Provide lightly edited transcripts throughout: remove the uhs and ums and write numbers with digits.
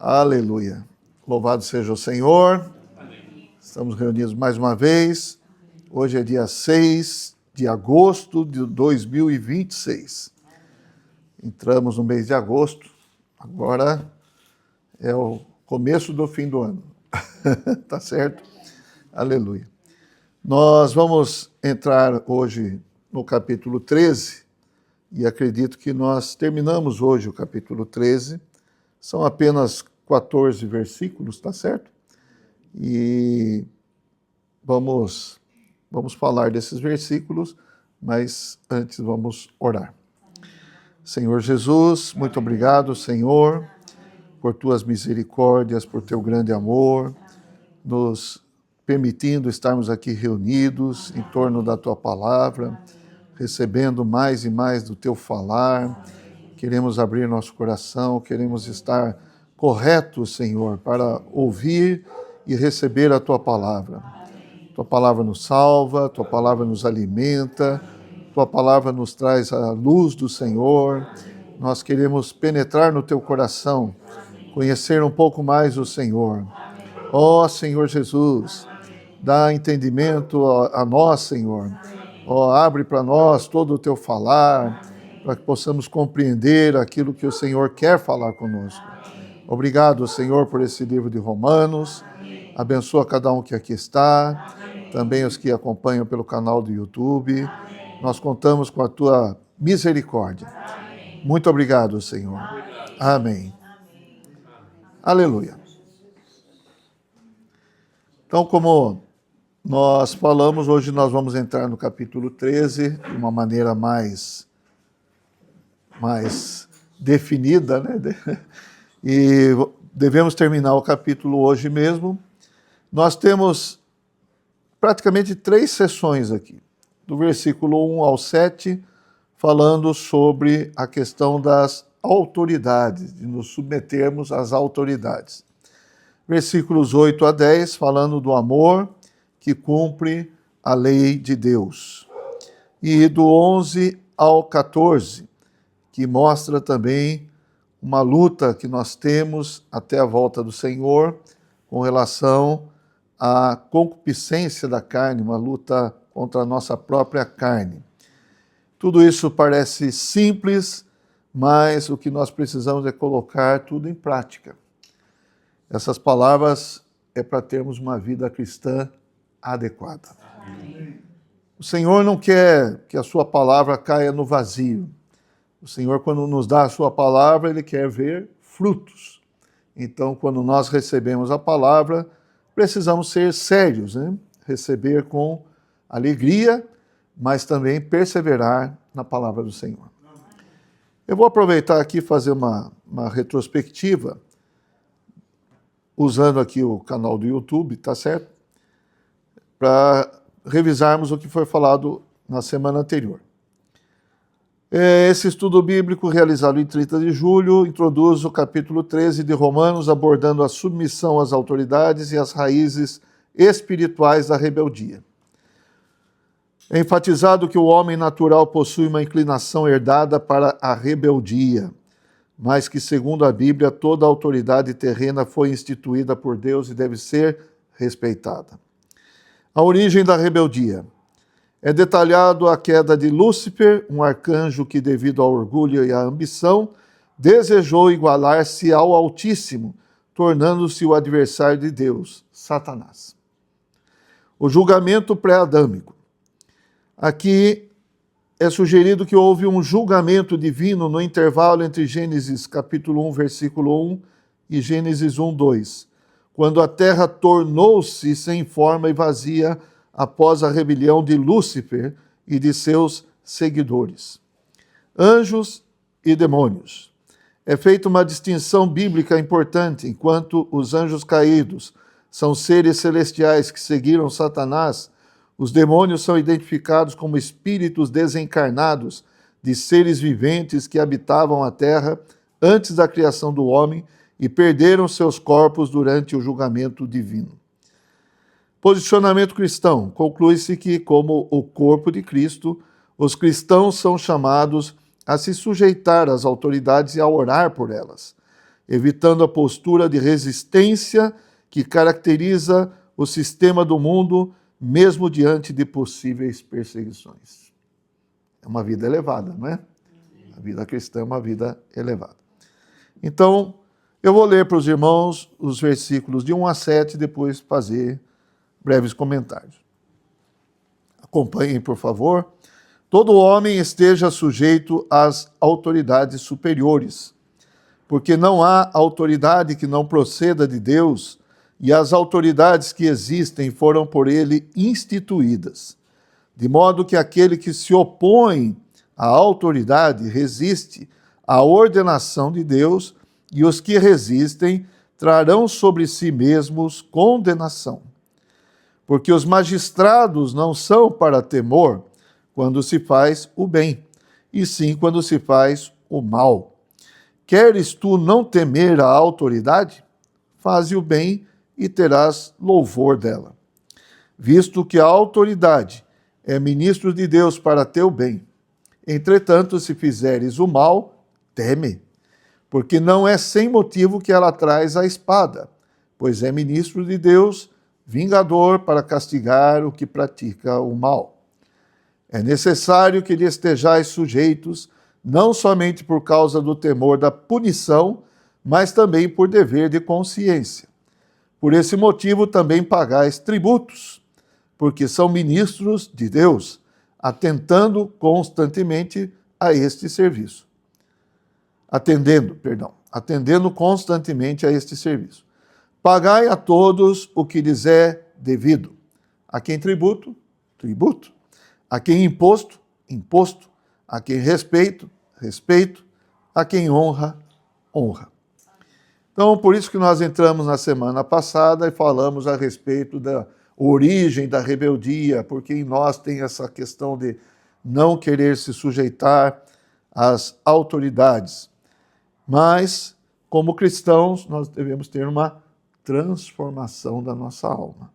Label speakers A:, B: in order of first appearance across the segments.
A: Aleluia. Louvado seja o Senhor. Estamos reunidos mais uma vez. Hoje é dia 6 de agosto de 2026. Entramos no mês de agosto. Agora é o começo do fim do ano. Tá certo? Aleluia. Nós vamos entrar hoje no capítulo 13 e acredito que nós terminamos hoje o capítulo 13. São apenas 14 versículos, tá certo? E vamos falar desses versículos, mas antes vamos orar. Senhor Jesus, muito obrigado, Senhor, por tuas misericórdias, por teu grande amor, nos permitindo estarmos aqui reunidos em torno da tua palavra, recebendo mais e mais do teu falar. Queremos abrir nosso coração, queremos estar corretos, Senhor, para ouvir e receber a tua palavra. Tua palavra nos salva, tua palavra nos alimenta, tua palavra nos traz a luz do Senhor. Nós queremos penetrar no teu coração, conhecer um pouco mais o Senhor. Ó Senhor Jesus, dá entendimento a nós, Senhor. Ó, abre para nós todo o teu falar, para que possamos compreender aquilo que o Senhor quer falar conosco. Obrigado, Senhor, por esse livro de Romanos. Abençoa cada um que aqui está, também os que acompanham pelo canal do YouTube. Nós contamos com a tua misericórdia. Muito obrigado, Senhor. Amém. Aleluia. Então, como nós falamos, hoje nós vamos entrar no capítulo 13 de uma maneira mais definida, né? E devemos terminar o capítulo hoje mesmo. Nós temos praticamente 3 sessões aqui, do versículo 1 ao 7, falando sobre a questão das autoridades, de nos submetermos às autoridades. Versículos 8 a 10, falando do amor que cumpre a lei de Deus. E do 11 ao 14, que mostra também uma luta que nós temos até a volta do Senhor com relação à concupiscência da carne, uma luta contra a nossa própria carne. Tudo isso parece simples, mas o que nós precisamos é colocar tudo em prática. Essas palavras é para termos uma vida cristã adequada. Amém. O Senhor não quer que a sua palavra caia no vazio. O Senhor, quando nos dá a sua palavra, Ele quer ver frutos. Então, quando nós recebemos a palavra, precisamos ser sérios, né? Receber com alegria, mas também perseverar na palavra do Senhor. Eu vou aproveitar aqui e fazer uma retrospectiva, usando aqui o canal do YouTube, tá certo? Para revisarmos o que foi falado na semana anterior. Esse estudo bíblico, realizado em 30 de julho, introduz o capítulo 13 de Romanos, abordando a submissão às autoridades e as raízes espirituais da rebeldia. É enfatizado que o homem natural possui uma inclinação herdada para a rebeldia, mas que, segundo a Bíblia, toda autoridade terrena foi instituída por Deus e deve ser respeitada. A origem da rebeldia. É detalhado a queda de Lúcifer, um arcanjo que, devido ao orgulho e à ambição, desejou igualar-se ao Altíssimo, tornando-se o adversário de Deus, Satanás. O julgamento pré-adâmico. Aqui é sugerido que houve um julgamento divino no intervalo entre Gênesis capítulo 1, versículo 1 e Gênesis 1, 2, quando a terra tornou-se sem forma e vazia após a rebelião de Lúcifer e de seus seguidores. Anjos e demônios. É feita uma distinção bíblica importante, enquanto os anjos caídos são seres celestiais que seguiram Satanás, os demônios são identificados como espíritos desencarnados de seres viventes que habitavam a terra antes da criação do homem e perderam seus corpos durante o julgamento divino. Posicionamento cristão. Conclui-se que, como o corpo de Cristo, os cristãos são chamados a se sujeitar às autoridades e a orar por elas. evitando a postura de resistência que caracteriza o sistema do mundo, mesmo diante de possíveis perseguições. É uma vida elevada, não é? A vida cristã é uma vida elevada. Então, eu vou ler para os irmãos os versículos de 1 a 7 e depois fazer breves comentários. Acompanhem, por favor. Todo homem esteja sujeito às autoridades superiores, porque não há autoridade que não proceda de Deus, e as autoridades que existem foram por ele instituídas. De modo que aquele que se opõe à autoridade resiste à ordenação de Deus, e os que resistem trarão sobre si mesmos condenação. Porque os magistrados não são para temor quando se faz o bem, e sim quando se faz o mal. Queres tu não temer a autoridade? Faze o bem e terás louvor dela. Visto que a autoridade é ministro de Deus para teu bem. Entretanto, se fizeres o mal, teme, porque não é sem motivo que ela traz a espada, pois é ministro de Deus, vingador para castigar o que pratica o mal. É necessário que lhe estejais sujeitos, não somente por causa do temor da punição, mas também por dever de consciência. Por esse motivo também pagais tributos, porque são ministros de Deus, atendendo constantemente a este serviço. Atendendo constantemente a este serviço. Pagai a todos o que lhes é devido. A quem tributo, tributo. A quem imposto, imposto. A quem respeito, respeito. A quem honra, honra. Então, por isso que nós entramos na semana passada e falamos a respeito da origem da rebeldia, porque em nós tem essa questão de não querer se sujeitar às autoridades. Mas, como cristãos, nós devemos ter uma transformação da nossa alma.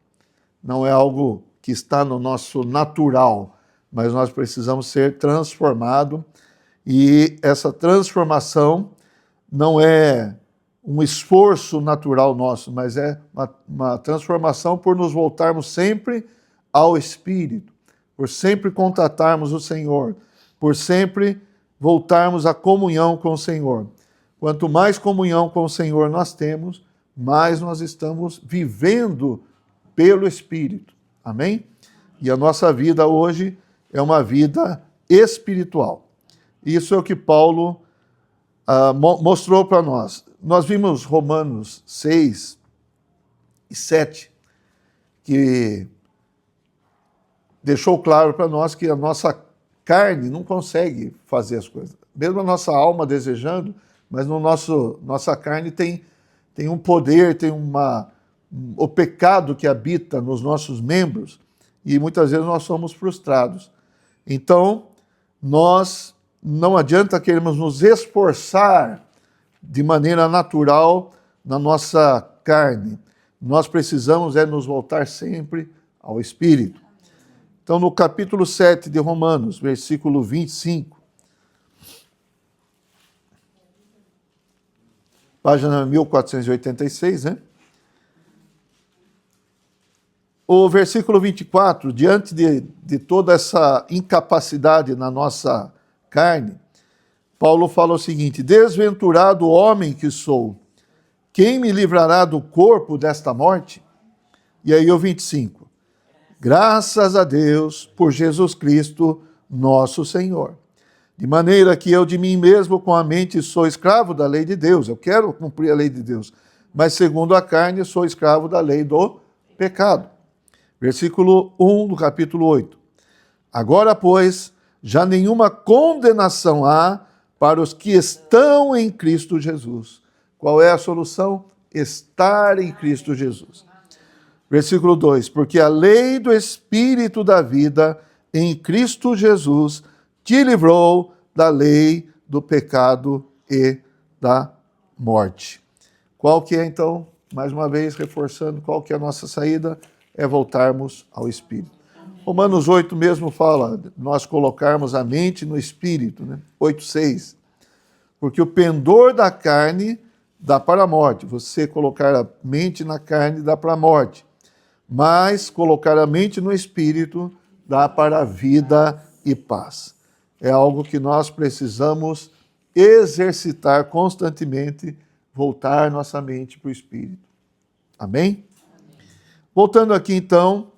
A: Não é algo que está no nosso natural, mas nós precisamos ser transformados, e essa transformação não é um esforço natural nosso, mas é uma transformação por nos voltarmos sempre ao Espírito, por sempre contatarmos o Senhor, por sempre voltarmos à comunhão com o Senhor. Quanto mais comunhão com o Senhor nós temos, mais nós estamos vivendo pelo Espírito. Amém? E a nossa vida hoje é uma vida espiritual. Isso é o que Paulo mostrou para nós. Nós vimos Romanos 6 e 7, que deixou claro para nós que a nossa carne não consegue fazer as coisas. Mesmo a nossa alma desejando, mas nossa carne tem um poder, tem o pecado que habita nos nossos membros, e muitas vezes nós somos frustrados. Então, não adianta queremos nos esforçar de maneira natural na nossa carne. Nós precisamos nos voltar sempre ao Espírito. Então, no capítulo 7 de Romanos, versículo 25, página 1486, né? O versículo 24, diante de toda essa incapacidade na nossa carne, Paulo fala o seguinte: desventurado homem que sou, quem me livrará do corpo desta morte? E aí o 25, graças a Deus por Jesus Cristo, nosso Senhor. De maneira que eu de mim mesmo com a mente sou escravo da lei de Deus. Eu quero cumprir a lei de Deus, mas segundo a carne sou escravo da lei do pecado. Versículo 1 do capítulo 8. Agora, pois, já nenhuma condenação há para os que estão em Cristo Jesus. Qual é a solução? Estar em Cristo Jesus. Versículo 2. Porque a lei do Espírito da vida em Cristo Jesus te livrou da lei do pecado e da morte. Qual que é, então, mais uma vez, reforçando, qual que é a nossa saída? É voltarmos ao Espírito. Romanos 8 mesmo fala, nós colocarmos a mente no Espírito, né? 8:6. Porque o pendor da carne dá para a morte. Você colocar a mente na carne dá para a morte. Mas colocar a mente no espírito dá para a vida e paz. É algo que nós precisamos exercitar constantemente, voltar nossa mente para o espírito. Amém? Voltando aqui então,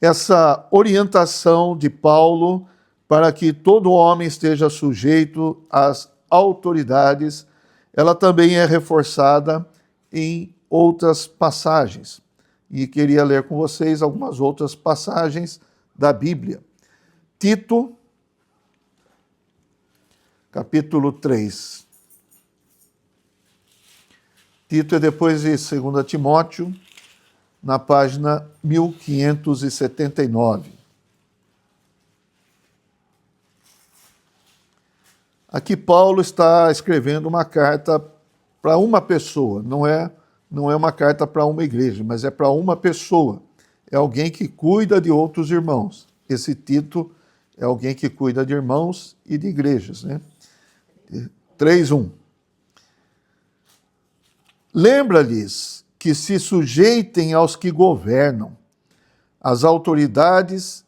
A: essa orientação de Paulo para que todo homem esteja sujeito às autoridades, ela também é reforçada em outras passagens. E queria ler com vocês algumas outras passagens da Bíblia. Tito, capítulo 3. Tito é depois de 2 Timóteo, na página 1579. Aqui Paulo está escrevendo uma carta para uma pessoa, não é uma carta para uma igreja, mas é para uma pessoa. É alguém que cuida de outros irmãos. Esse Tito é alguém que cuida de irmãos e de igrejas, né? 3:1. Lembra-lhes que se sujeitem aos que governam, as autoridades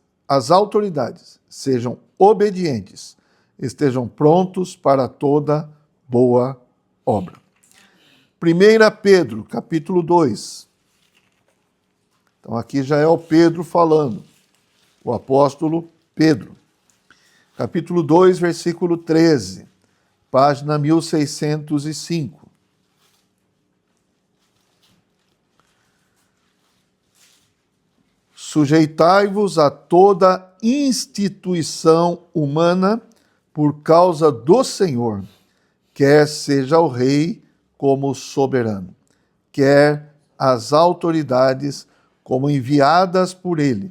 A: sejam obedientes, estejam prontos para toda boa obra. 1 Pedro, capítulo 2. Então aqui já é o Pedro falando, o apóstolo Pedro. Capítulo 2, versículo 13, página 1605. Sujeitai-vos a toda instituição humana por causa do Senhor, quer seja o rei como soberano, quer as autoridades como enviadas por ele,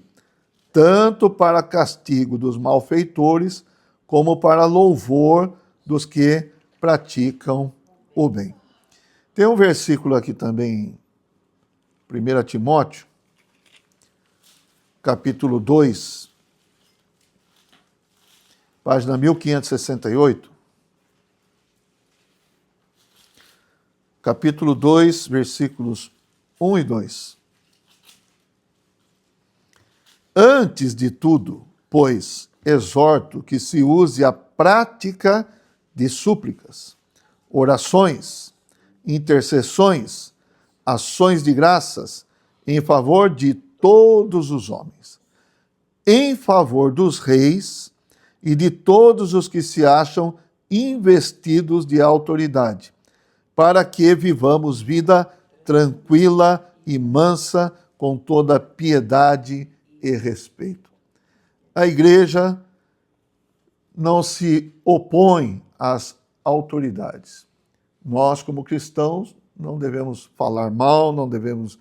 A: tanto para castigo dos malfeitores, como para louvor dos que praticam o bem. Tem um versículo aqui também, 1 Timóteo, capítulo 2, página 1568. Capítulo 2, versículos 1 e 2. Antes de tudo, pois, exorto que se use a prática de súplicas, orações, intercessões, ações de graças em favor de todos os homens, em favor dos reis e de todos os que se acham investidos de autoridade, para que vivamos vida tranquila e mansa, com toda piedade e respeito. A igreja não se opõe às autoridades. Nós, como cristãos, não devemos falar mal, não devemos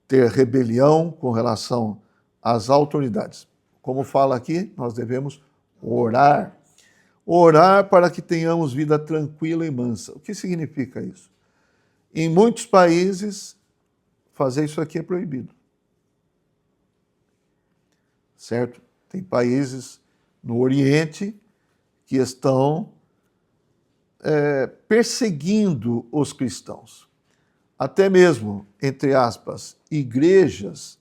A: ter rebelião com relação às autoridades. Como fala aqui, nós devemos orar. Orar para que tenhamos vida tranquila e mansa. O que significa isso? Em muitos países, fazer isso aqui é proibido. Certo? Tem países no Oriente que estão perseguindo os cristãos. Até mesmo, entre aspas, igrejas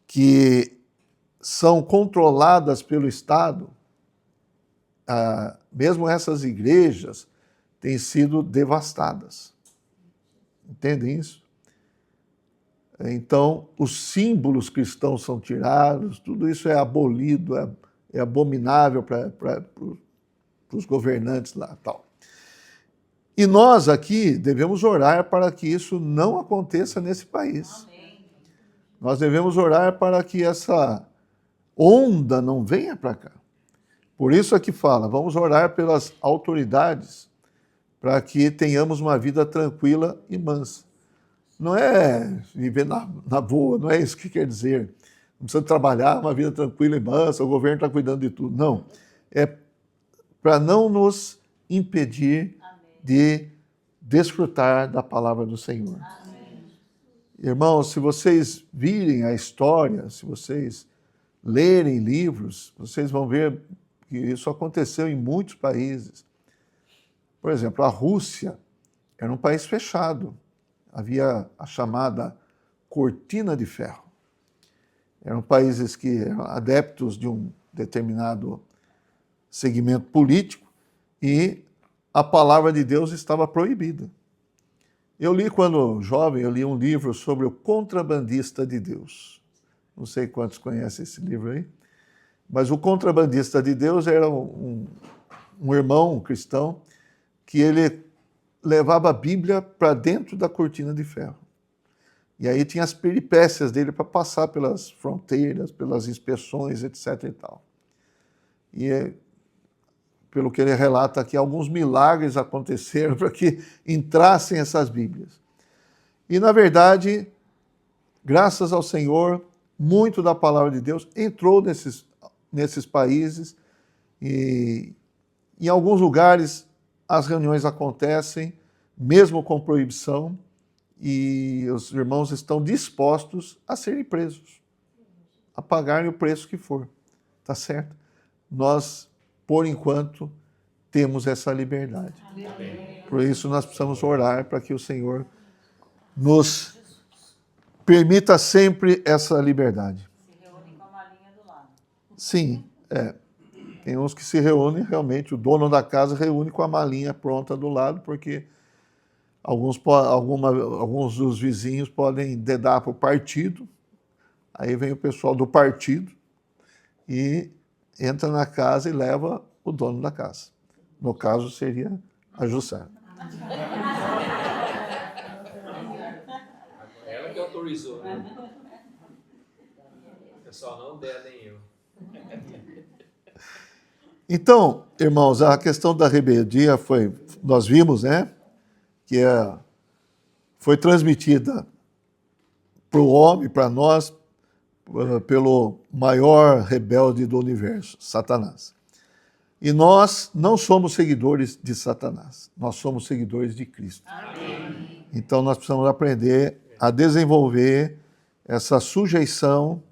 A: que são controladas pelo Estado, mesmo essas igrejas têm sido devastadas. Entendem isso? Então, os símbolos cristãos são tirados, tudo isso é abolido, é abominável para os governantes lá, tal. E nós aqui devemos orar para que isso não aconteça nesse país. Amém. Nós devemos orar para que essa onda não venha para cá. Por isso aqui fala, vamos orar pelas autoridades para que tenhamos uma vida tranquila e mansa. Não é viver na boa, não é isso que quer dizer. Não precisa trabalhar uma vida tranquila e mansa, o governo está cuidando de tudo. Não. É para não nos impedir de desfrutar da palavra do Senhor. Amém. Irmãos, se vocês virem a história, se vocês lerem livros, vocês vão ver que isso aconteceu em muitos países. Por exemplo, a Rússia Era um país fechado. Havia a chamada cortina de ferro. Eram países que eram adeptos de um determinado segmento político e a palavra de Deus estava proibida. Eu li, quando jovem, eu li um livro sobre o contrabandista de Deus. Não sei quantos conhecem esse livro aí, mas o contrabandista de Deus era um irmão cristão que ele levava a Bíblia para dentro da cortina de ferro. E aí tinha as peripécias dele para passar pelas fronteiras, pelas inspeções, etc. e tal. E pelo que ele relata aqui, alguns milagres aconteceram para que entrassem essas Bíblias. E, na verdade, graças ao Senhor, muito da palavra de Deus entrou nesses países e, em alguns lugares, as reuniões acontecem, mesmo com proibição, e os irmãos estão dispostos a serem presos, a pagarem o preço que for. Tá certo? Nós, por enquanto, temos essa liberdade. Por isso, nós precisamos orar para que o Senhor nos permita sempre essa liberdade.
B: Se reúne com a malinha do lado.
A: Sim, tem uns que se reúnem, realmente, o dono da casa reúne com a malinha pronta do lado, porque alguns dos vizinhos podem dedar para o partido, aí vem o pessoal do partido e entra na casa e leva o dono da casa. No caso, seria a Jussara.
C: Ela que autorizou, né? O pessoal não der, nem eu.
A: Então, irmãos, a questão da rebeldia nós vimos, né, que foi transmitida para o homem, para nós, pelo maior rebelde do universo, Satanás. E nós não somos seguidores de Satanás, nós somos seguidores de Cristo. Amém. Então nós precisamos aprender a desenvolver essa sujeição,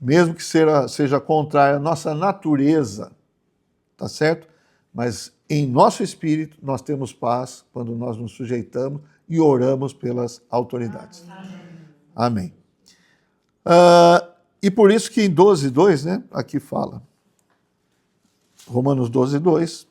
A: mesmo que seja contrária à nossa natureza, tá certo? Mas em nosso espírito nós temos paz quando nós nos sujeitamos e oramos pelas autoridades. Amém. E por isso que em 12:2, né, aqui fala, Romanos 12:2,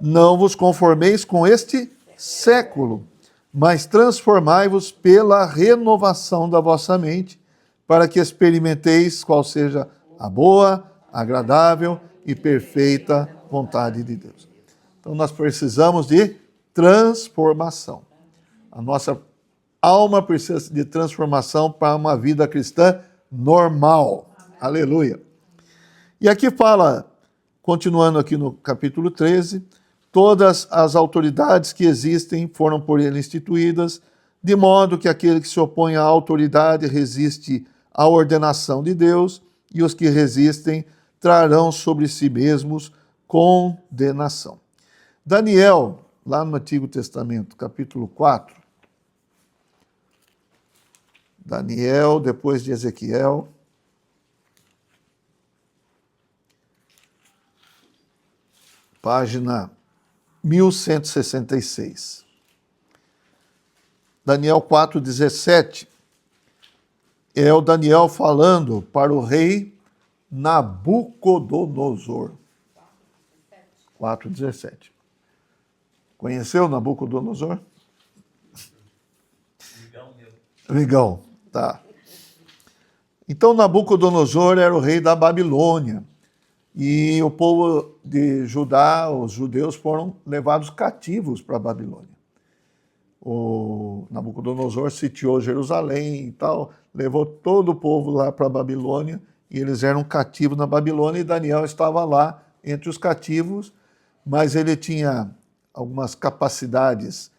A: não vos conformeis com este século, mas transformai-vos pela renovação da vossa mente, para que experimenteis qual seja a boa, agradável e perfeita vontade de Deus. Então nós precisamos de transformação. A nossa alma precisa de transformação para uma vida cristã normal. Amém. Aleluia. E aqui fala, continuando aqui no capítulo 13, todas as autoridades que existem foram por ele instituídas, de modo que aquele que se opõe à autoridade resiste à ordenação de Deus, e os que resistem trarão sobre si mesmos condenação. Daniel, lá no Antigo Testamento, capítulo 4, Daniel, depois de Ezequiel, página 1166. Daniel 4:17 é o Daniel falando para o rei Nabucodonosor. 4:17. Conheceu Nabucodonosor? Amigão, tá. Então Nabucodonosor era o rei da Babilônia. E o povo de Judá, os judeus, foram levados cativos para a Babilônia. O Nabucodonosor sitiou Jerusalém e tal, levou todo o povo lá para a Babilônia, e eles eram cativos na Babilônia, e Daniel estava lá entre os cativos, mas ele tinha algumas capacidades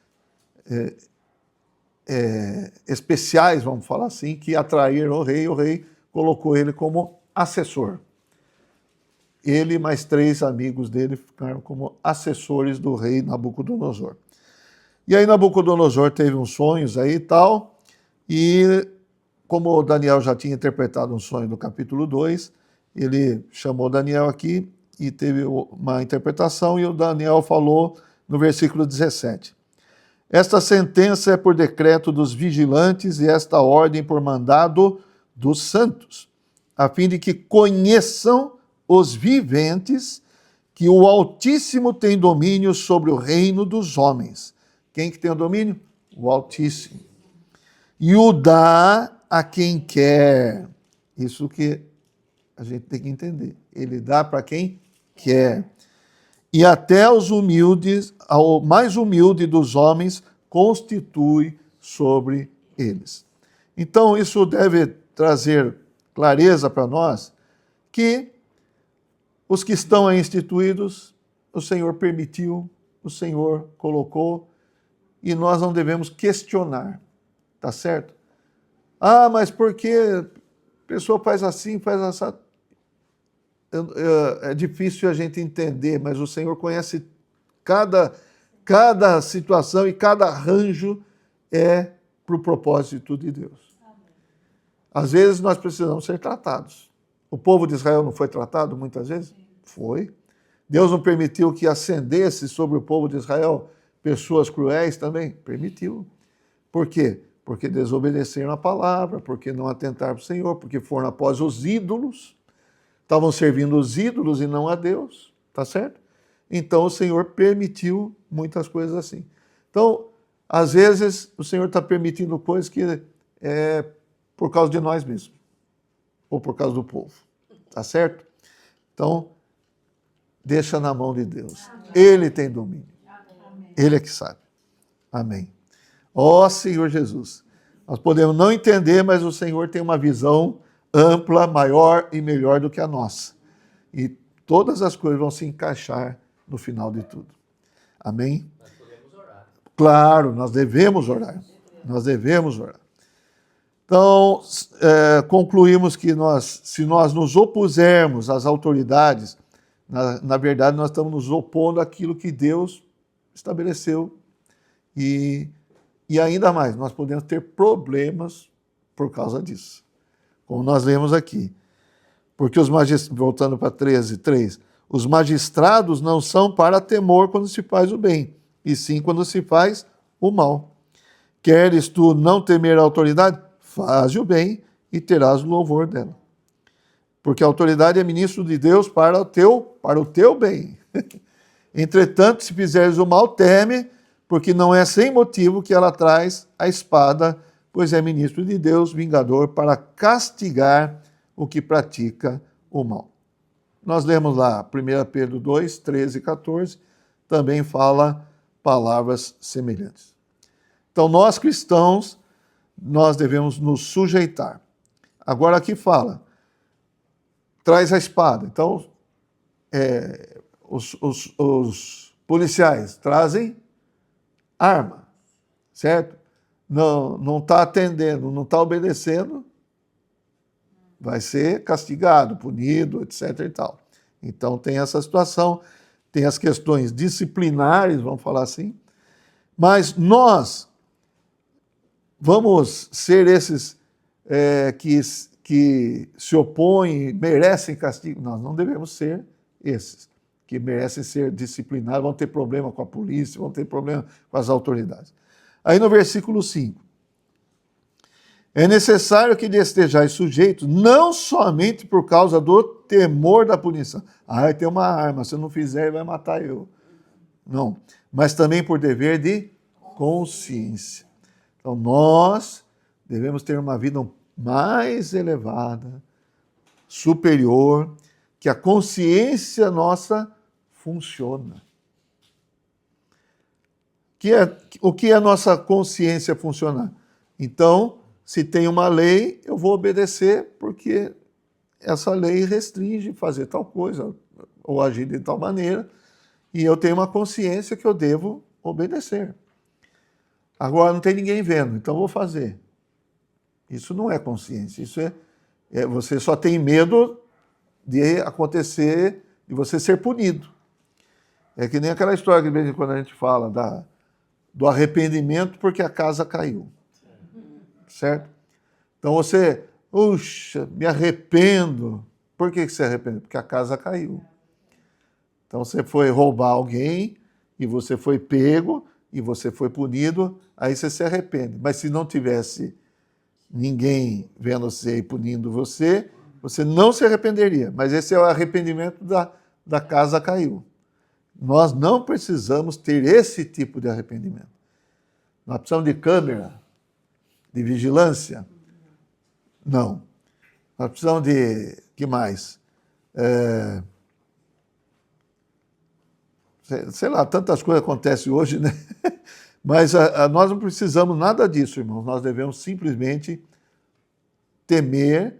A: especiais, vamos falar assim, que atraíram o rei colocou ele como assessor. Ele e mais 3 amigos dele ficaram como assessores do rei Nabucodonosor. E aí Nabucodonosor teve uns sonhos aí e tal, e como o Daniel já tinha interpretado um sonho do capítulo 2, ele chamou Daniel aqui e teve uma interpretação, e o Daniel falou no versículo 17. Esta sentença é por decreto dos vigilantes e esta ordem por mandado dos santos, a fim de que conheçam os viventes que o Altíssimo tem domínio sobre o reino dos homens. Quem que tem o domínio? O Altíssimo. E o dá a quem quer. Isso que a gente tem que entender. Ele dá para quem quer. E até os humildes, ao mais humilde dos homens, constitui sobre eles. Então, isso deve trazer clareza para nós que os que estão aí instituídos, o Senhor permitiu, o Senhor colocou, e nós não devemos questionar, tá certo? Ah, mas por que a pessoa faz assim, faz assim? É difícil a gente entender, mas o Senhor conhece cada situação e cada arranjo é para o propósito de Deus. Às vezes nós precisamos ser tratados. O povo de Israel não foi tratado muitas vezes? Foi. Deus não permitiu que ascendesse sobre o povo de Israel pessoas cruéis também? Permitiu. Por quê? Porque desobedeceram a palavra, porque não atentaram para o Senhor, porque foram após os ídolos, estavam servindo os ídolos e não a Deus, tá certo? Então o Senhor permitiu muitas coisas assim. Então, às vezes, o Senhor está permitindo coisas que é por causa de nós mesmos, ou por causa do povo, tá certo? Então, deixa na mão de Deus. Ele tem domínio. Ele é que sabe. Amém. Ó Senhor Jesus, nós podemos não entender, mas o Senhor tem uma visão ampla, maior e melhor do que a nossa. E todas as coisas vão se encaixar no final de tudo. Amém?
C: Nós podemos orar.
A: Claro, nós devemos orar. Nós devemos orar. Então, concluímos que se nós nos opusermos às autoridades, na verdade nós estamos nos opondo àquilo que Deus estabeleceu. E ainda mais, nós podemos ter problemas por causa disso. Como nós lemos aqui. Porque voltando para 13:3, os magistrados não são para temor quando se faz o bem, e sim quando se faz o mal. Queres tu não temer a autoridade? Faze o bem e terás o louvor dela. Porque a autoridade é ministro de Deus para o teu bem. Entretanto, se fizeres o mal, teme, porque não é sem motivo que ela traz a espada, pois é ministro de Deus, vingador, para castigar o que pratica o mal. Nós lemos lá 1 Pedro 2, 13 e 14, também fala palavras semelhantes. Então, nós cristãos, nós devemos nos sujeitar. Agora aqui fala, traz a espada. Então, os policiais trazem arma, certo? Não está atendendo, não está obedecendo, vai ser castigado, punido, etc. e tal. Então tem essa situação, tem as questões disciplinares, vamos falar assim, mas nós vamos ser esses que se opõem, merecem castigo. Nós não devemos ser esses que merecem ser disciplinados, vão ter problema com a polícia, vão ter problema com as autoridades. Aí no versículo 5, é necessário que lhe estejais sujeitos, não somente por causa do temor da punição. Ah, tem uma arma, se eu não fizer, ele vai matar eu. Não, mas também por dever de consciência. Então nós devemos ter uma vida mais elevada, superior, que a consciência nossa funciona. O que é a nossa consciência funcionar? Então, se tem uma lei, eu vou obedecer porque essa lei restringe fazer tal coisa ou agir de tal maneira e eu tenho uma consciência que eu devo obedecer. Agora não tem ninguém vendo, então eu vou fazer. Isso não é consciência, isso você só tem medo de acontecer, de você ser punido. É que nem aquela história que de vez em quando a gente fala do arrependimento porque a casa caiu. Certo? Então você, me arrependo. Por que você arrepende? Porque a casa caiu. Então você foi roubar alguém e você foi pego e você foi punido, aí você se arrepende. Mas se não tivesse ninguém vendo você e punindo você, você não se arrependeria. Mas esse é o arrependimento da casa caiu. Nós não precisamos ter esse tipo de arrependimento. Nós precisamos de câmera, de vigilância? Não. Nós precisamos de... que mais? Sei lá, tantas coisas acontecem hoje, né? Mas nós não precisamos nada disso, irmãos. Nós devemos simplesmente temer,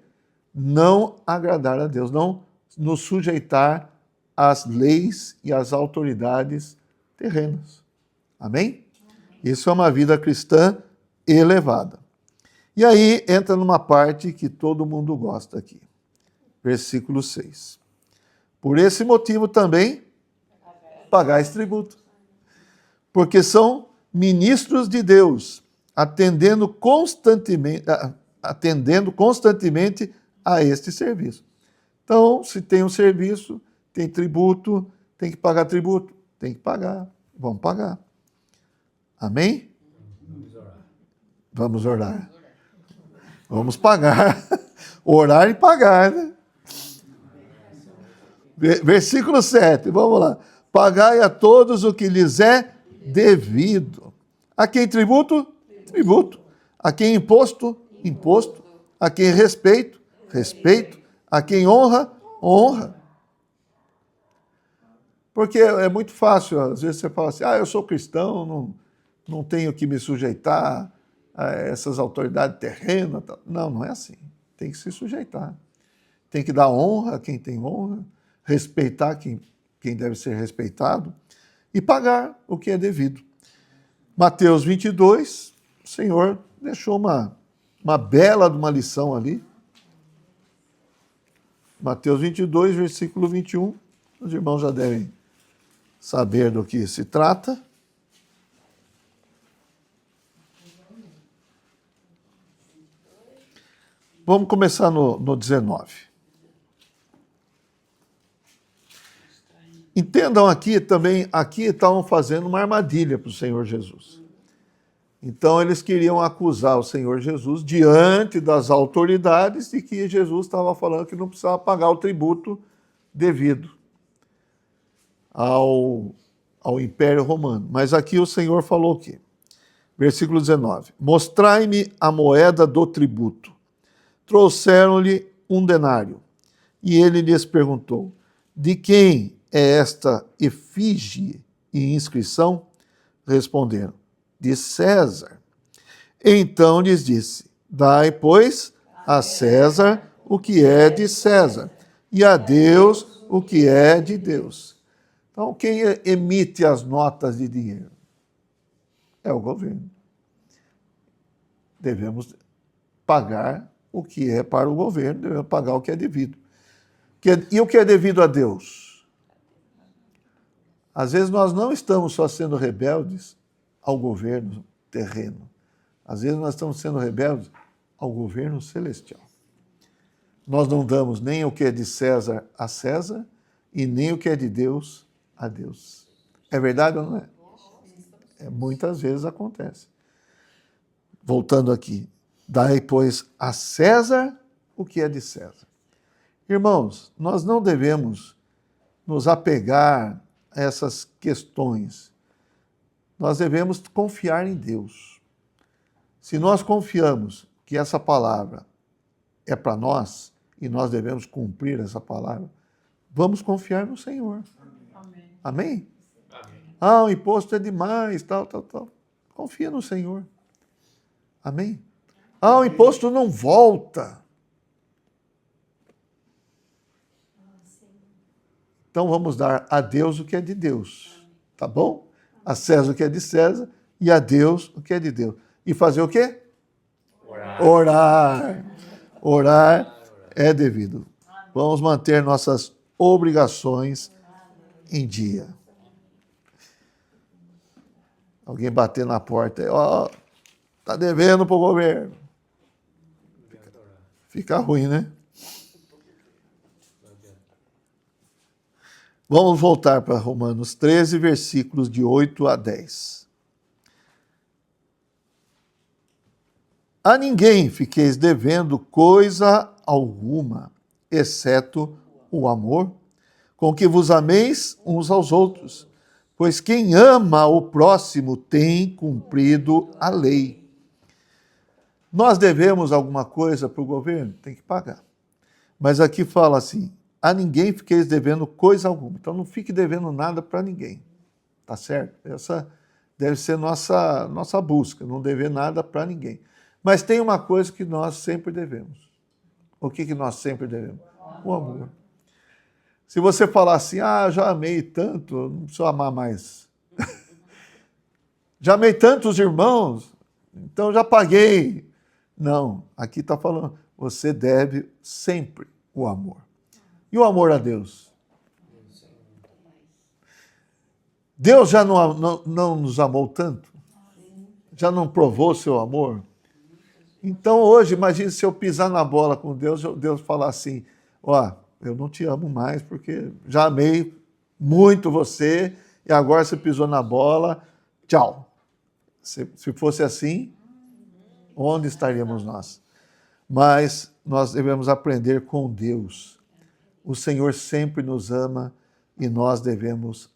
A: não agradar a Deus, não nos sujeitar às leis e às autoridades terrenas. Amém? Isso é uma vida cristã elevada. E aí entra numa parte que todo mundo gosta aqui. Versículo 6. Por esse motivo também pagais tributo, porque são ministros de Deus, atendendo constantemente a este serviço. Então, se tem um serviço, tem tributo, tem que pagar tributo, tem que pagar, vamos pagar. Amém? Vamos orar. Vamos pagar. Orar e pagar, né? Versículo 7, vamos lá. Pagai a todos o que lhes é devido. A quem tributo? Tributo. A quem imposto? Imposto. A quem respeito? Respeito. A quem honra? Honra. Porque é muito fácil, às vezes você fala assim, eu sou cristão, não tenho que me sujeitar a essas autoridades terrenas. Não, não é assim. Tem que se sujeitar. Tem que dar honra a quem tem honra, respeitar quem deve ser respeitado e pagar o que é devido. Mateus 22, o Senhor deixou uma bela de uma lição ali. Mateus 22, versículo 21. Os irmãos já devem saber do que se trata. Vamos começar no 19. Entendam aqui também, aqui estavam fazendo uma armadilha para o Senhor Jesus. Então eles queriam acusar o Senhor Jesus diante das autoridades de que Jesus estava falando que não precisava pagar o tributo devido ao Império Romano. Mas aqui o Senhor falou o quê? Versículo 19. Mostrai-me a moeda do tributo. Trouxeram-lhe um denário. E ele lhes perguntou, de quem é esta efígie e inscrição? Responderam, de César. Então lhes disse, dai, pois, a César o que é de César, e a Deus o que é de Deus. Então, quem emite as notas de dinheiro? É o governo. Devemos pagar o que é para o governo, devemos pagar o que é devido. E o que é devido a Deus? Às vezes nós não estamos só sendo rebeldes ao governo terreno. Às vezes nós estamos sendo rebeldes ao governo celestial. Nós não damos nem o que é de César a César e nem o que é de Deus a Deus. É verdade ou não é? Muitas vezes acontece. Voltando aqui. Dai, pois, a César o que é de César. Irmãos, nós não devemos nos apegar a essas questões. Nós devemos confiar em Deus. Se nós confiamos que essa palavra é para nós e nós devemos cumprir essa palavra, vamos confiar no Senhor. Amém? Amém? O imposto é demais, tal. Confia no Senhor. Amém? O imposto não volta. Então vamos dar a Deus o que é de Deus, tá bom? A César o que é de César e a Deus o que é de Deus. E fazer o quê? Orar. Orar é devido. Vamos manter nossas obrigações em dia. Alguém bater na porta, está devendo para o governo. Fica ruim, né? Vamos voltar para Romanos 13, versículos de 8 a 10. A ninguém fiqueis devendo coisa alguma, exceto o amor, com que vos ameis uns aos outros, pois quem ama o próximo tem cumprido a lei. Nós devemos alguma coisa para o governo? Tem que pagar. Mas aqui fala assim, a ninguém fiqueis devendo coisa alguma. Então não fique devendo nada para ninguém. Tá certo? Essa deve ser nossa busca, não dever nada para ninguém. Mas tem uma coisa que nós sempre devemos. O que nós sempre devemos? O amor. Se você falar assim, já amei tanto, não preciso amar mais. Já amei tantos irmãos, então já paguei. Não, aqui está falando, você deve sempre o amor. E o amor a Deus? Deus já não nos amou tanto? Já não provou seu amor? Então hoje, imagine se eu pisar na bola com Deus, Deus falar assim, eu não te amo mais porque já amei muito você e agora você pisou na bola, tchau. Se fosse assim, onde estaríamos nós? Mas nós devemos aprender com Deus. O Senhor sempre nos ama e nós devemos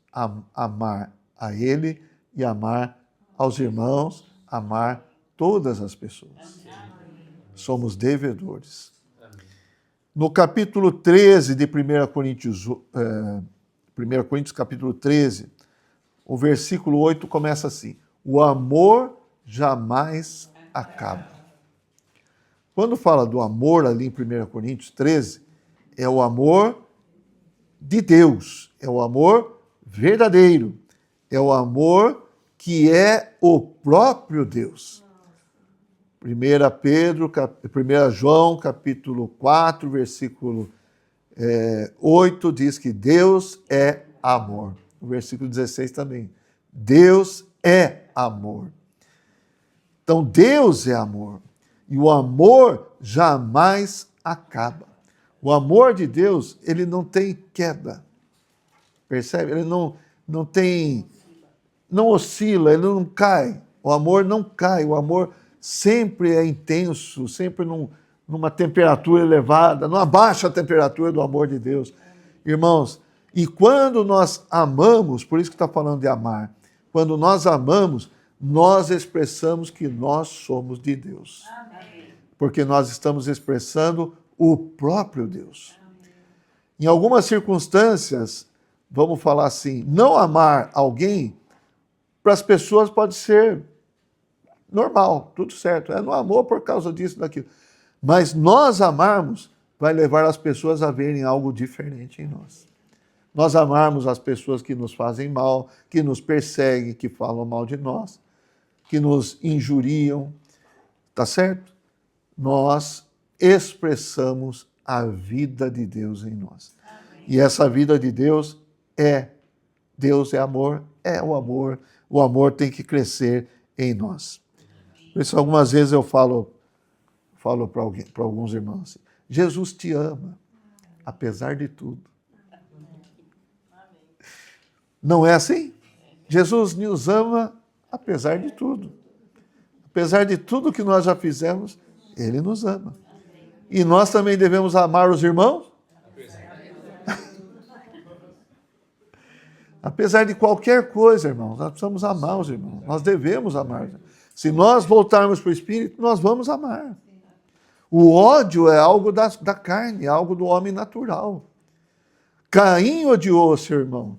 A: amar a Ele e amar aos irmãos, amar todas as pessoas. Somos devedores. No capítulo 13 de 1 Coríntios, 1 Coríntios capítulo 13, o versículo 8 começa assim, o amor jamais acaba. Quando fala do amor ali em 1 Coríntios 13, é o amor de Deus, é o amor verdadeiro, é o amor que é o próprio Deus. 1 João, capítulo 4, versículo 8, diz que Deus é amor. O versículo 16 também. Deus é amor. Então, Deus é amor. E o amor jamais acaba. O amor de Deus, ele não tem queda. Percebe? Ele não oscila, ele não cai. O amor não cai, o amor sempre é intenso, sempre numa temperatura elevada, não abaixa a temperatura do amor de Deus. Irmãos, e quando nós amamos, por isso que está falando de amar, quando nós amamos, nós expressamos que nós somos de Deus. Amém. Porque nós estamos expressando o próprio Deus. Amém. Em algumas circunstâncias, vamos falar assim, não amar alguém, para as pessoas pode ser normal, tudo certo. É no amor por causa disso, daquilo. Mas nós amarmos vai levar as pessoas a verem algo diferente em nós. Nós amarmos as pessoas que nos fazem mal, que nos perseguem, que falam mal de nós, que nos injuriam, tá certo? Nós expressamos a vida de Deus em nós. Amém. E essa vida de Deus é amor, é o amor. O amor tem que crescer em nós. Por isso, algumas vezes eu falo para alguns irmãos assim, Jesus te ama, apesar de tudo. Não é assim? Jesus nos ama apesar de tudo. Apesar de tudo que nós já fizemos, Ele nos ama. E nós também devemos amar os irmãos? Apesar de qualquer coisa, irmãos, nós precisamos amar os irmãos. Nós devemos amar. Se nós voltarmos para o Espírito, nós vamos amar. O ódio é algo da carne, é algo do homem natural. Caim odiou o seu irmão,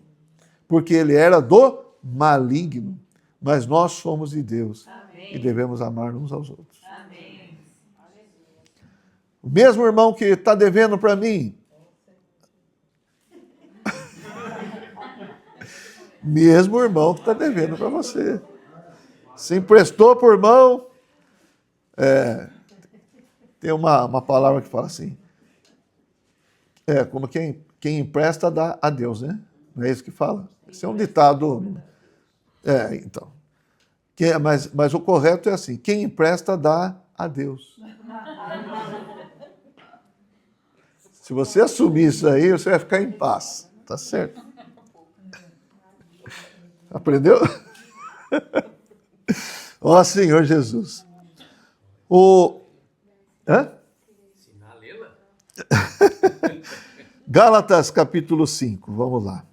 A: porque ele era do maligno. Mas nós somos de Deus. Amém. E devemos amar uns aos outros. Amém. O mesmo irmão que está devendo para mim, mesmo irmão que está devendo para você. Se emprestou por irmão, tem uma palavra que fala assim, como quem empresta dá a Deus, né? Não é isso que fala? Esse é um ditado. Então. Mas o correto é assim, quem empresta dá a Deus. Se você assumir isso aí, você vai ficar em paz. Tá certo? Aprendeu? Ó Senhor Jesus. O... Hã?
C: Sinalela?
A: Gálatas capítulo 5, vamos lá.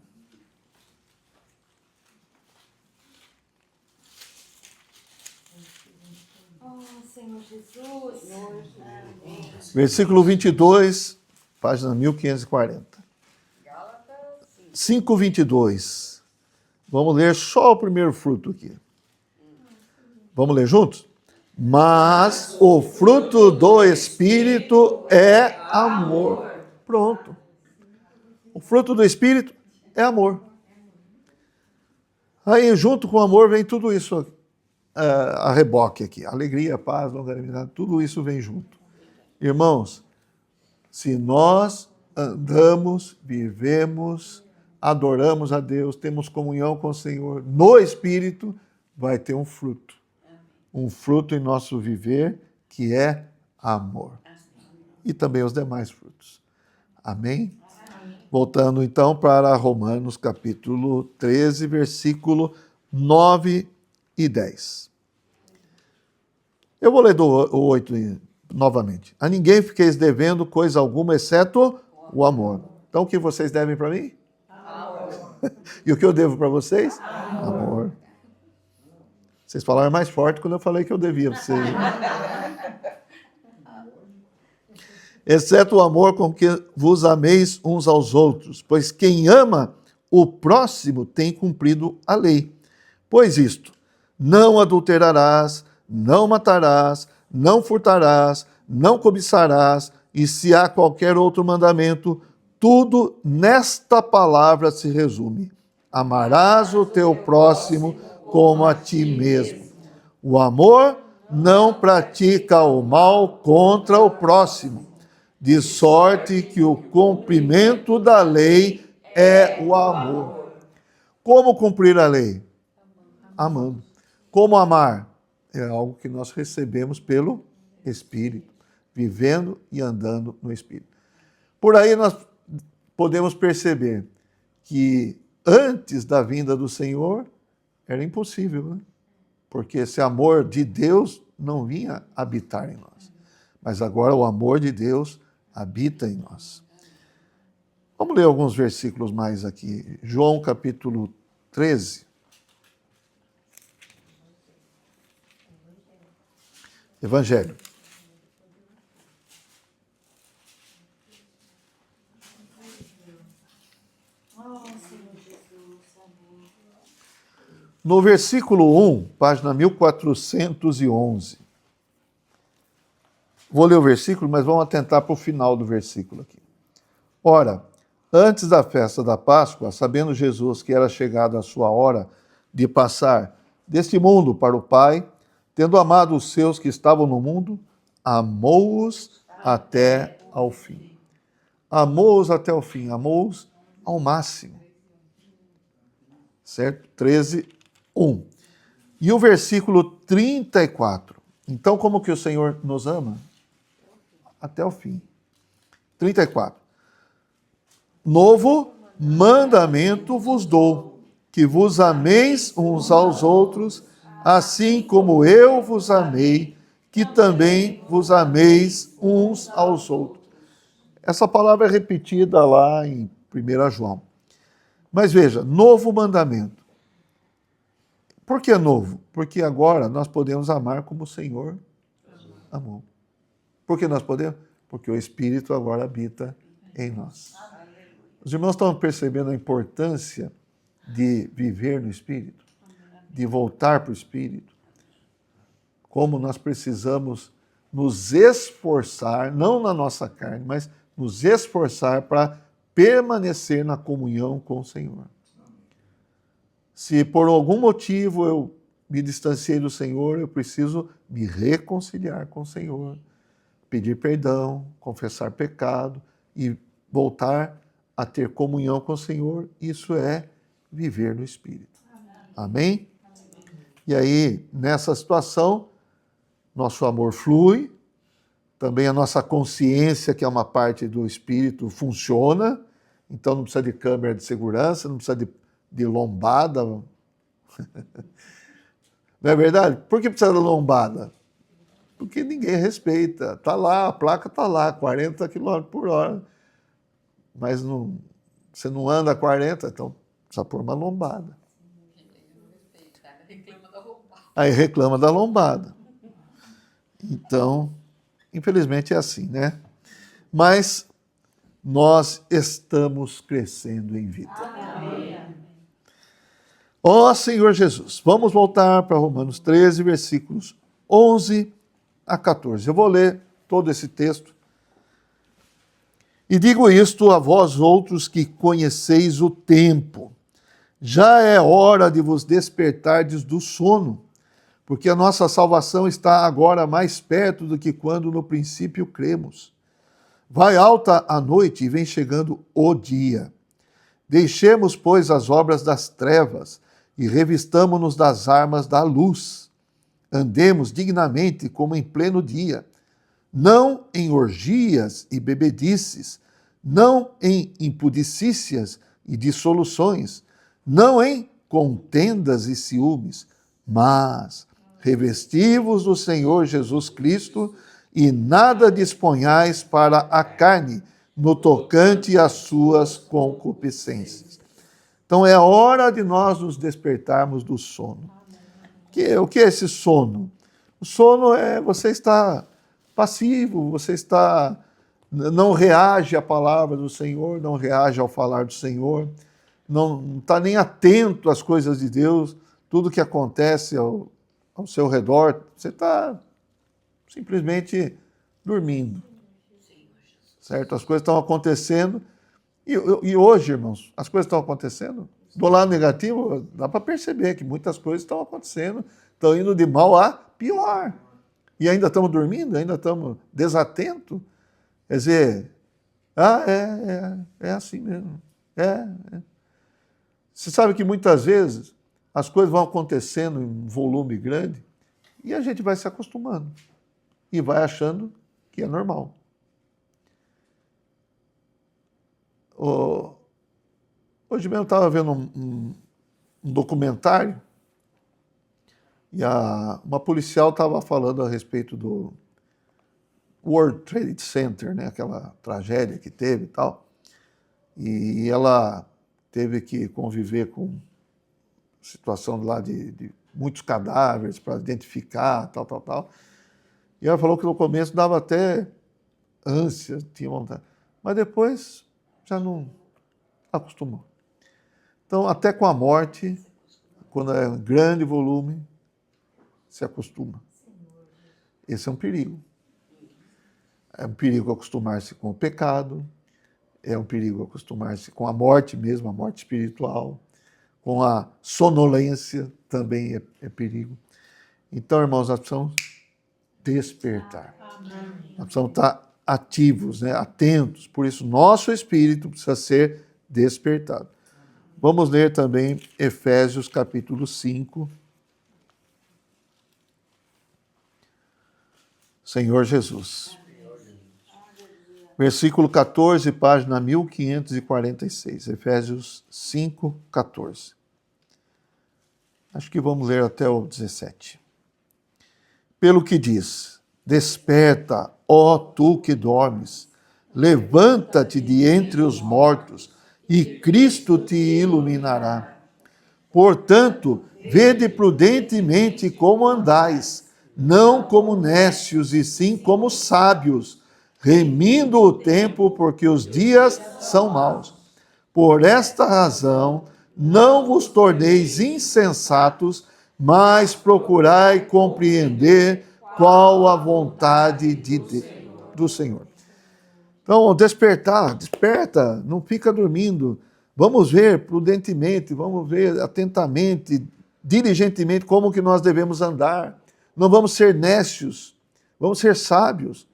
B: Senhor Jesus. Amém.
A: Versículo 22, página 1540. 5:22. Vamos ler só o primeiro fruto aqui. Vamos ler juntos? Mas o fruto do Espírito é amor. Pronto. O fruto do Espírito é amor. Aí, junto com o amor, vem tudo isso a reboque aqui. Alegria, paz, longanimidade, tudo isso vem junto. Irmãos, se nós andamos, vivemos, adoramos a Deus, temos comunhão com o Senhor no Espírito, vai ter um fruto. Um fruto em nosso viver que é amor. E também os demais frutos. Amém? Voltando então para Romanos capítulo 13, versículo 9 e 10. Eu vou ler do 8 novamente. A ninguém fiqueis devendo coisa alguma, exceto o amor. Então o que vocês devem para mim? Amor. E o que eu devo para vocês? Amor. Vocês falaram mais forte quando eu falei que eu devia para vocês. Exceto o amor com que vos ameis uns aos outros, pois quem ama o próximo tem cumprido a lei. Pois isto, não adulterarás, não matarás, não furtarás, não cobiçarás, e se há qualquer outro mandamento, tudo nesta palavra se resume. Amarás o teu próximo como a ti mesmo. O amor não pratica o mal contra o próximo, de sorte que o cumprimento da lei é o amor. Como cumprir a lei? Amando. Como amar? É algo que nós recebemos pelo Espírito, vivendo e andando no Espírito. Por aí nós podemos perceber que antes da vinda do Senhor era impossível, né? Porque esse amor de Deus não vinha habitar em nós. Mas agora o amor de Deus habita em nós. Vamos ler alguns versículos mais aqui. João capítulo 13. Evangelho. No versículo 1, página 1411. Vou ler o versículo, mas vamos atentar para o final do versículo aqui. Ora, antes da festa da Páscoa, sabendo Jesus que era chegada a sua hora de passar deste mundo para o Pai, tendo amado os seus que estavam no mundo, amou-os até ao fim. Amou-os até o fim, amou-os ao máximo. Certo? 13, 1. E o versículo 34. Então, como que o Senhor nos ama? Até o fim. 34. Novo mandamento vos dou, que vos ameis uns aos outros, assim como eu vos amei, que também vos ameis uns aos outros. Essa palavra é repetida lá em 1 João. Mas veja, novo mandamento. Por que novo? Porque agora nós podemos amar como o Senhor amou. Por que nós podemos? Porque o Espírito agora habita em nós. Os irmãos estão percebendo a importância de viver no Espírito, de voltar para o Espírito. Como nós precisamos nos esforçar, não na nossa carne, mas nos esforçar para permanecer na comunhão com o Senhor. Se por algum motivo eu me distanciei do Senhor, eu preciso me reconciliar com o Senhor, pedir perdão, confessar pecado e voltar a ter comunhão com o Senhor. Isso é viver no Espírito. Amém? E aí, nessa situação, nosso amor flui, também a nossa consciência, que é uma parte do Espírito, funciona, então não precisa de câmera de segurança, não precisa de lombada. Não é verdade? Por que precisa de lombada? porque ninguém respeita. Está lá, a placa está lá, 40 quilômetros por hora, mas não, você não anda a 40, então precisa pôr uma lombada. Aí reclama da lombada. Então, infelizmente é assim, né? Mas nós estamos crescendo em vida. Ó Senhor Jesus, vamos voltar para Romanos 13, versículos 11 a 14. Eu vou ler todo esse texto. E digo isto a vós outros que conheceis o tempo. Já é hora de vos despertardes do sono, porque a nossa salvação está agora mais perto do que quando no princípio cremos. Vai alta a noite e vem chegando o dia. Deixemos, pois, as obras das trevas e revistamo-nos das armas da luz. Andemos dignamente como em pleno dia, não em orgias e bebedices, não em impudicícias e dissoluções, não em contendas e ciúmes, mas revesti-vos do Senhor Jesus Cristo e nada disponhais para a carne no tocante às suas concupiscências. Então é hora de nós nos despertarmos do sono. O que é esse sono? O sono é você estar passivo, você não reage à palavra do Senhor, não reage ao falar do Senhor, não está nem atento às coisas de Deus, tudo que acontece ao seu redor, você está simplesmente dormindo. Certo? As coisas estão acontecendo. E hoje, irmãos, as coisas estão acontecendo. Do lado negativo, dá para perceber que muitas coisas estão acontecendo, estão indo de mal a pior. E ainda estamos dormindo, ainda estamos desatentos. Quer dizer, é assim mesmo. Você sabe que muitas vezes as coisas vão acontecendo em um volume grande e a gente vai se acostumando e vai achando que é normal. Hoje mesmo eu estava vendo um documentário e uma policial estava falando a respeito do World Trade Center, né, aquela tragédia que teve e tal. E ela teve que conviver com situação lá de muitos cadáveres para identificar, tal. E ela falou que no começo dava até ânsia, tinha vontade. Mas depois já não acostumou. Então, até com a morte, quando é um grande volume, se acostuma. Esse é um perigo. É um perigo acostumar-se com o pecado, é um perigo acostumar-se com a morte mesmo, a morte espiritual, com a sonolência também é perigo. Então, irmãos, nós precisamos despertar. Nós precisamos estar ativos, né, atentos. Por isso, nosso espírito precisa ser despertado. Vamos ler também Efésios capítulo 5. Senhor Jesus. Versículo 14, página 1546. Efésios 5, 14. Acho que vamos ler até o 17. Pelo que diz: desperta, ó tu que dormes, levanta-te de entre os mortos, e Cristo te iluminará. Portanto, vede prudentemente como andais, não como necios, e sim como sábios, remindo o tempo, porque os dias são maus. Por esta razão, não vos torneis insensatos, mas procurai compreender qual a vontade do Senhor. Então, desperta, não fica dormindo. Vamos ver prudentemente, vamos ver atentamente, diligentemente como que nós devemos andar. Não vamos ser nécios, vamos ser sábios.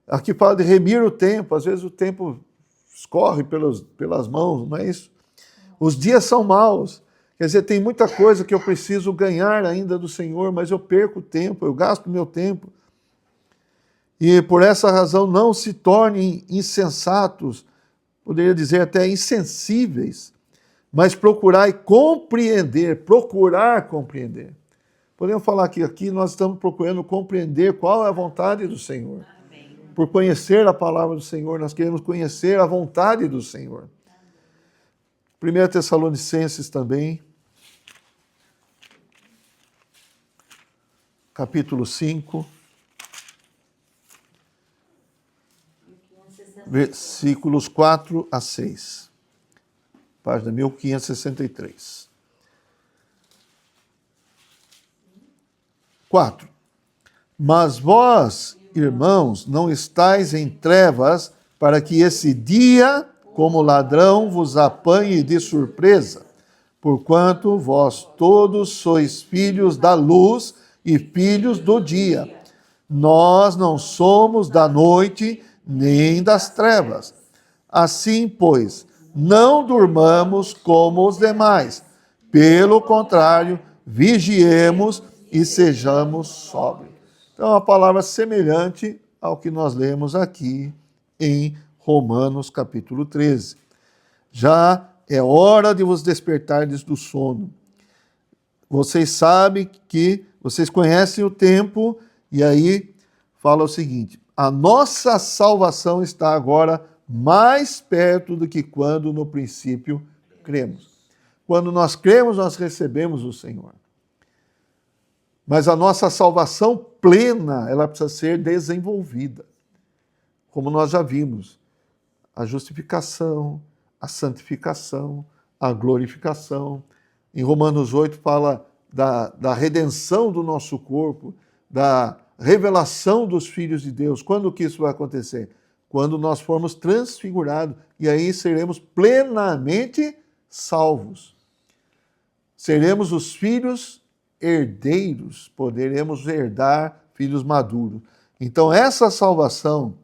A: Aqui fala de remir o tempo, às vezes o tempo escorre pelas mãos, não é isso? Os dias são maus, quer dizer, tem muita coisa que eu preciso ganhar ainda do Senhor, mas eu perco o tempo, eu gasto meu tempo. E por essa razão não se tornem insensatos, poderia dizer até insensíveis, mas procurar compreender. Podemos falar que aqui nós estamos procurando compreender qual é a vontade do Senhor. Por conhecer a palavra do Senhor, nós queremos conhecer a vontade do Senhor. 1 Tessalonicenses também, capítulo 5, versículos 4 a 6. Página 1563. 4. Mas vós, irmãos, não estáis em trevas, para que esse dia, como ladrão, vos apanhe de surpresa. Porquanto vós todos sois filhos da luz e filhos do dia. Nós não somos da noite nem das trevas. Assim, pois, não durmamos como os demais. Pelo contrário, vigiemos e sejamos sóbrios. Então, é uma palavra semelhante ao que nós lemos aqui em Romanos capítulo 13. Já é hora de vos despertardes do sono. Vocês sabem que, vocês conhecem o tempo, e aí fala o seguinte: a nossa salvação está agora mais perto do que quando no princípio cremos. Quando nós cremos, nós recebemos o Senhor. Mas a nossa salvação plena, ela precisa ser desenvolvida. Como nós já vimos, a justificação, a santificação, a glorificação. Em Romanos 8 fala da redenção do nosso corpo, da revelação dos filhos de Deus. Quando que isso vai acontecer? Quando nós formos transfigurados, e aí seremos plenamente salvos. Seremos os filhos herdeiros, poderemos herdar filhos maduros. Então essa salvação,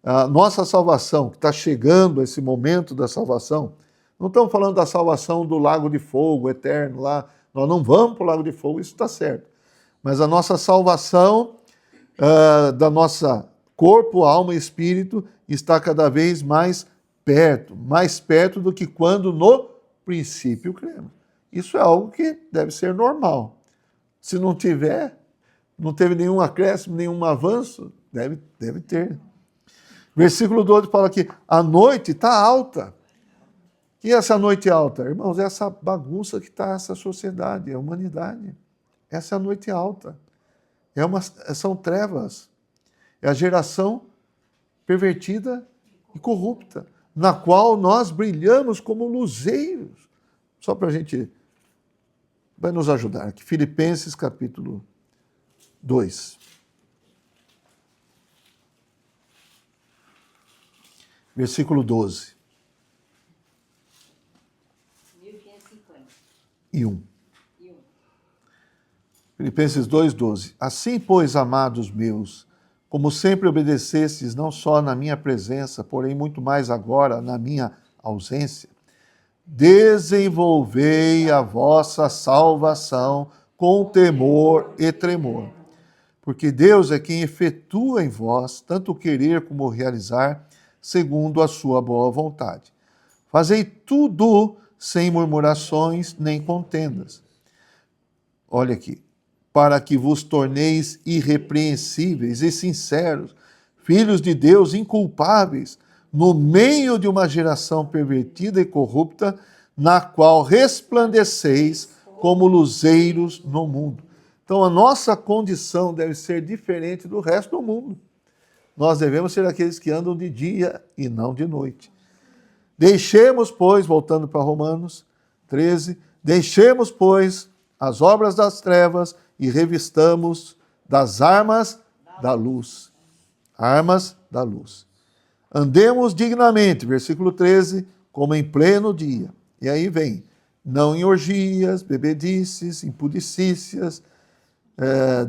A: a nossa salvação, que está chegando, esse momento da salvação, não estamos falando da salvação do lago de fogo eterno lá, nós não vamos para o lago de fogo, isso está certo. Mas a nossa salvação da nossa corpo, alma e espírito está cada vez mais perto do que quando no princípio cremos. Isso é algo que deve ser normal. Se não tiver, não teve nenhum acréscimo, nenhum avanço, deve ter. Versículo 12 fala que a noite está alta. E essa noite alta? Irmãos, é essa bagunça que está essa sociedade, a humanidade. Essa é a noite alta. São trevas. É a geração pervertida e corrupta, na qual nós brilhamos como luzeiros. Só para a gente... vai nos ajudar aqui. Filipenses capítulo 2. Versículo 12.
B: 1550.
A: E 1. Filipenses 2, 12. Assim, pois, amados meus, como sempre obedecestes, não só na minha presença, porém muito mais agora na minha ausência, desenvolvei a vossa salvação com temor e tremor. Porque Deus é quem efetua em vós tanto querer como realizar, segundo a sua boa vontade. Fazei tudo sem murmurações nem contendas. Olha aqui. Para que vos torneis irrepreensíveis e sinceros, filhos de Deus inculpáveis, no meio de uma geração pervertida e corrupta, na qual resplandeceis como luzeiros no mundo. Então, a nossa condição deve ser diferente do resto do mundo. Nós devemos ser aqueles que andam de dia e não de noite. Deixemos, pois, voltando para Romanos 13, deixemos, pois, as obras das trevas e revistamos das armas da luz. Armas da luz. Andemos dignamente, versículo 13, como em pleno dia. E aí vem, não em orgias, bebedices, impudicícias,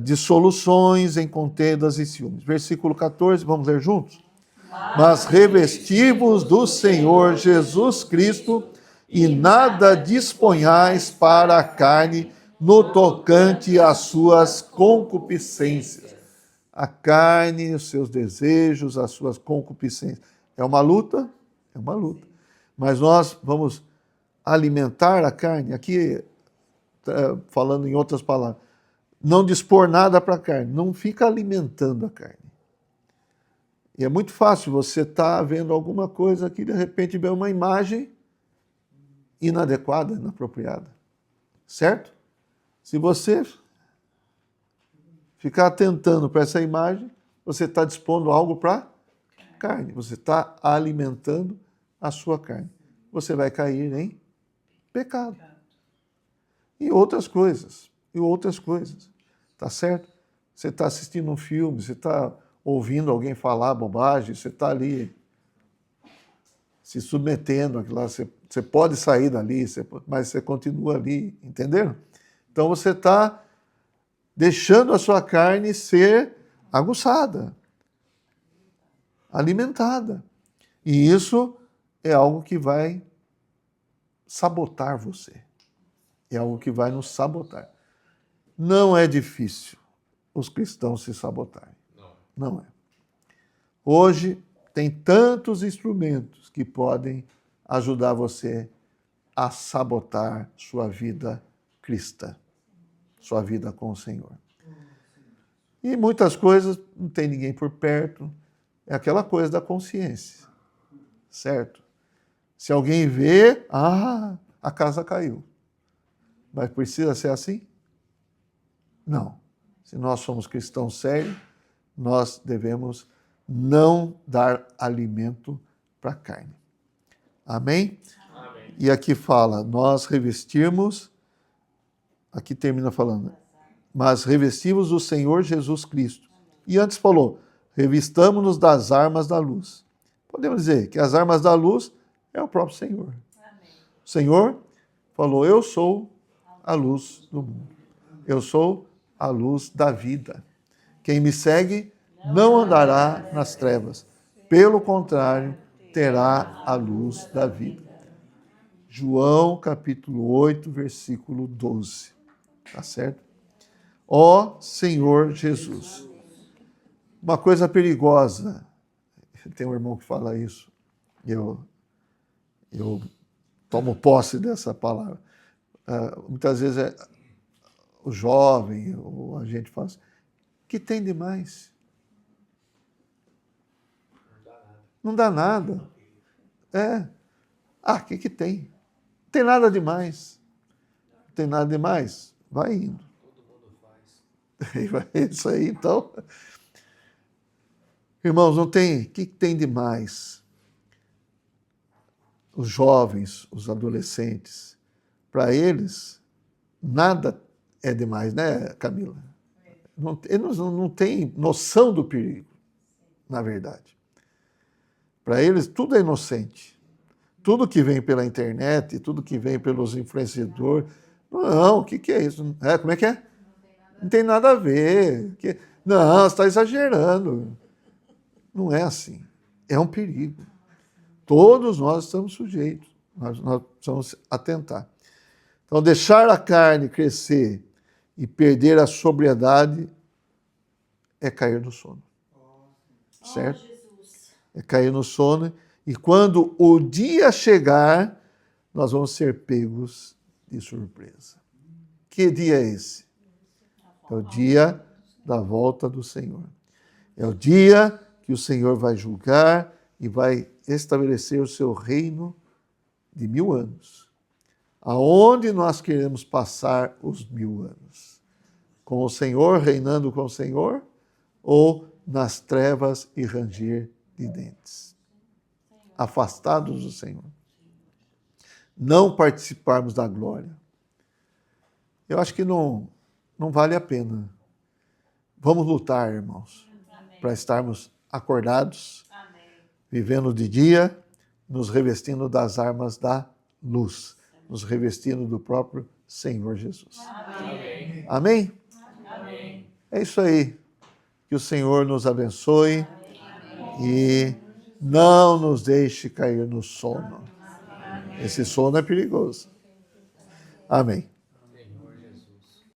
A: dissoluções, em contendas e ciúmes. Versículo 14, vamos ler juntos? Mas revesti-vos do Senhor Jesus Cristo e nada disponhais para a carne no tocante às suas concupiscências. A carne, os seus desejos, as suas concupiscências. É uma luta? É uma luta. Mas nós vamos alimentar a carne, aqui falando em outras palavras, não dispor nada para a carne. Não fica alimentando a carne. E é muito fácil você estar vendo alguma coisa que de repente vê uma imagem inadequada, inapropriada. Certo? Se você ficar atentando para essa imagem, você está dispondo algo para carne. Você está alimentando a sua carne. Você vai cair em pecado. E outras coisas. E outras coisas. Tá certo? Você está assistindo um filme, você está ouvindo alguém falar bobagem, você está ali se submetendo àquilo lá. Você pode sair dali, mas você continua ali. Entenderam? Então você está deixando a sua carne ser aguçada, alimentada. E isso é algo que vai sabotar você. É algo que vai nos sabotar. Não é difícil os cristãos se sabotarem. Não é. Hoje tem tantos instrumentos que podem ajudar você a sabotar sua vida cristã, sua vida com o Senhor. E muitas coisas não tem ninguém por perto. É aquela coisa da consciência, certo? Se alguém vê, a casa caiu. Mas precisa ser assim? Não. Se nós somos cristãos sérios, nós devemos não dar alimento para a carne. Amém? Amém? E aqui fala, nós revestirmos, aqui termina falando, mas revestimos o Senhor Jesus Cristo. E antes falou, revistamo-nos das armas da luz. Podemos dizer que as armas da luz é o próprio Senhor. Amém. O Senhor falou, eu sou a luz do mundo. Eu sou a luz da vida. Quem me segue não andará nas trevas. Pelo contrário, terá a luz da vida. João capítulo 8, versículo 12. Tá certo? Ó Senhor Jesus. Uma coisa perigosa. Tem um irmão que fala isso. Eu tomo posse dessa palavra. Muitas vezes o jovem, ou a gente fala assim, o que tem de mais? Não dá nada. O que tem? Não tem nada demais. Não tem nada demais. Vai indo.
C: Todo mundo faz.
A: É isso aí, então. Irmãos, não tem. O que tem demais? Os jovens, os adolescentes, para eles, nada é demais, né, Camila? Eles não têm noção do perigo, na verdade. Para eles, tudo é inocente. Tudo que vem pela internet, tudo que vem pelos influenciadores. Não, o que é isso? Como é que é? Não tem nada a ver. Não, você está exagerando. Não é assim. É um perigo. Todos nós estamos sujeitos. Nós precisamos atentar. Então, deixar a carne crescer e perder a sobriedade é cair no sono. Certo? É cair no sono. E quando o dia chegar, nós vamos ser pegos de surpresa. Que dia é esse? É o dia da volta do Senhor. É o dia que o Senhor vai julgar e vai estabelecer o seu reino de 1000 anos. Aonde nós queremos passar os 1000 anos? Com o Senhor, reinando com o Senhor, ou nas trevas e ranger de dentes? Afastados do Senhor. Não participarmos da glória. Eu acho que não vale a pena. Vamos lutar, irmãos, para estarmos acordados, vivendo de dia, nos revestindo das armas da luz, nos revestindo do próprio Senhor Jesus. Amém? Amém? Amém. É isso aí. Que o Senhor nos abençoe e não nos deixe cair no sono. Esse sono é perigoso. Amém.